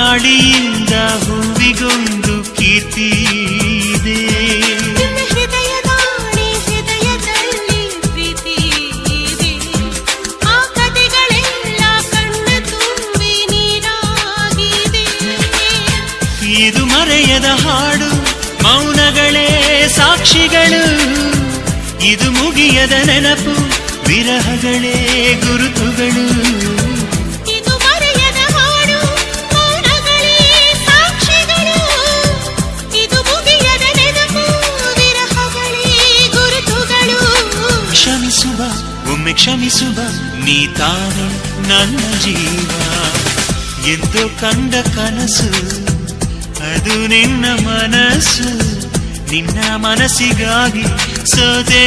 ಗಾಳಿಯಿಂದ ಹೂವಿಗೊಂದು ಕೀರ್ತಿ ಇದೆ. ಹೃದಯದಲ್ಲಿ ಪ್ರೀತಿ ಇದೆ. ಆ ಕಥೆಗಳೆಲ್ಲ ಕಣ್ಣ ತುಂಬಿ ನೀರಾಗಿದೆ. ಇದು ಮರೆಯದ ಹಾಡು, ಮೌನಗಳೇ ಸಾಕ್ಷಿಗಳು. ಇದು ಮುಗಿಯದ ನೆನಪು, ವಿರಹಗಳೇ ಗುರುತುಗಳು. ಇದು ಮರೆಯದ ಹಾಡು, ಮೌನಗಳೇ ಸಾಕ್ಷಿಗಳು. ಇದು ಮುಗಿಯದ ನೆನಪು, ವಿರಹಗಳೇ ಗುರುತುಗಳು. ಕ್ಷಮಿಸುವ, ಒಮ್ಮೆ ಕ್ಷಮಿಸುವ, ನೀ ತಾನೆ ನನ್ನ ಜೀವ. ಎಂದು ಕಂಡ ಕನಸು ಅದು ನಿನ್ನ ಮನಸ್ಸು. ನಿನ್ನ ಮನಸ್ಸಿಗಾಗಿ ಸೋದೆ.